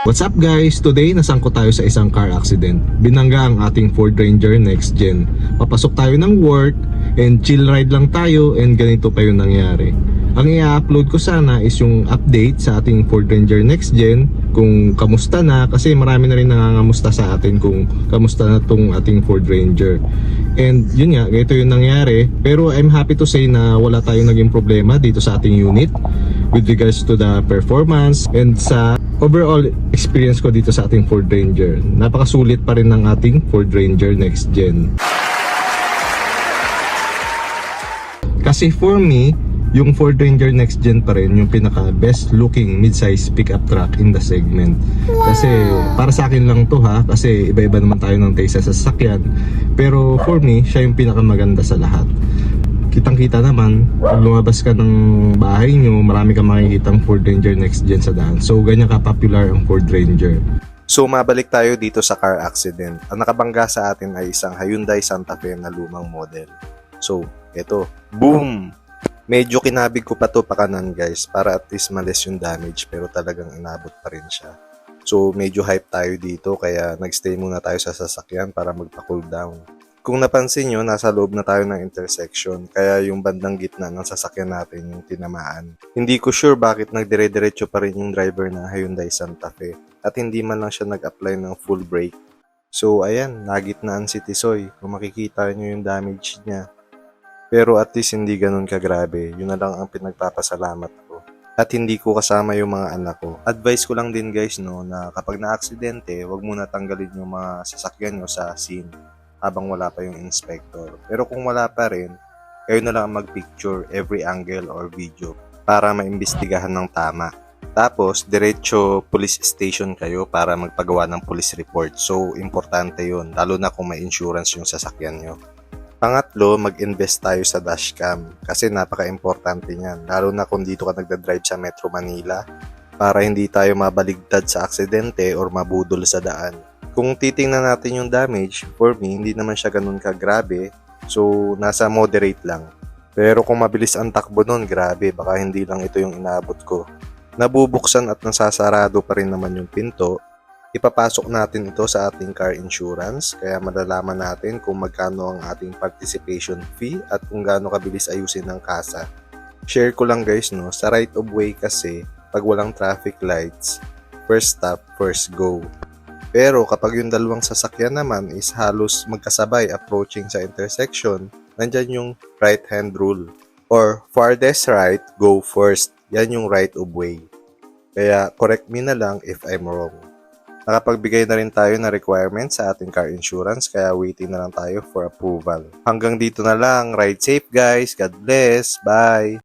What's up guys? Today nasangkot tayo sa isang car accident. Binangga ang ating Ford Ranger Next Gen. Papasok tayo ng work and chill ride lang tayo and ganito pa yung nangyari. Ang i-upload ko sana is yung update sa ating Ford Ranger Next Gen kung kamusta na, kasi marami na rin nangangamusta sa atin kung kamusta na tong ating Ford Ranger. And yun nga, ganito yung nangyari. Pero I'm happy to say na wala tayong naging problema dito sa ating unit with regards to the performance and sa overall experience ko dito sa ating Ford Ranger. Napakasulit pa rin ng ating Ford Ranger Next Gen. Kasi for me, yung Ford Ranger Next Gen pa rin yung pinaka best looking mid-size pickup truck in the segment. Kasi para sa akin lang to ha, kasi iba-iba naman tayo ng taste sa sasakyan. Pero for me, siya yung pinaka maganda sa lahat. Kitang-kita naman, pag lumabas ka ng bahay nyo, marami kang makikitang Ford Ranger Next Gen sa daan. So, ganyan ka-popular ang Ford Ranger. So, mabalik tayo dito sa car accident. Ang nakabangga sa atin ay isang Hyundai Santa Fe na lumang model. So, eto, boom! Medyo kinabig ko pa to pakanan guys, para at least malis yung damage, pero talagang inabot pa rin siya. So, medyo hype tayo dito, kaya nagstay muna tayo sa sasakyan para magpa-cool down. Kung napansin nyo, nasa loob na tayo ng intersection, kaya yung bandang gitna ng sasakyan natin yung tinamaan. Hindi ko sure bakit nagdire-diretso pa rin yung driver ng Hyundai Santa Fe at hindi man lang siya nag-apply ng full brake. So ayan, nagitnaan si Tisoy, kung makikita nyo yung damage niya. Pero at least hindi ganun kagrabe, yun na lang ang pinagpapasalamat ko. At hindi ko kasama yung mga anak ko. Advice ko lang din guys no, na kapag na-aksidente, wag muna tanggalin yung mga sasakyan nyo sa scene habang wala pa yung inspector. Pero kung wala pa rin, kayo na lang mag-picture every angle or video para maimbestigahan ng tama. Tapos, diretso police station kayo para magpagawa ng police report. So, importante yun, lalo na kung may insurance yung sasakyan nyo. Pangatlo, mag-invest tayo sa dashcam kasi napaka-importante niyan, lalo na kung dito ka nagdadrive sa Metro Manila para hindi tayo mabaligtad sa aksidente or mabudol sa daan. Kung titingnan natin yung damage, for me, hindi naman siya ganun kagrabe. So, nasa moderate lang. Pero kung mabilis ang takbo nun, grabe, baka hindi lang ito yung inaabot ko. Nabubuksan at nasasarado pa rin naman yung pinto. Ipapasok natin ito sa ating car insurance, kaya malalaman natin kung magkano ang ating participation fee at kung gaano kabilis ayusin ng kasa. Share ko lang guys, no, sa right of way kasi, pag walang traffic lights, first stop, first go. Pero kapag yung dalawang sasakyan naman is halos magkasabay approaching sa intersection, nandyan yung right hand rule. Or farthest right, go first. Yan yung right of way. Kaya correct me na lang if I'm wrong. Nakapagbigay na rin tayo na requirements sa ating car insurance, kaya waiting na lang tayo for approval. Hanggang dito na lang. Ride safe guys. God bless. Bye!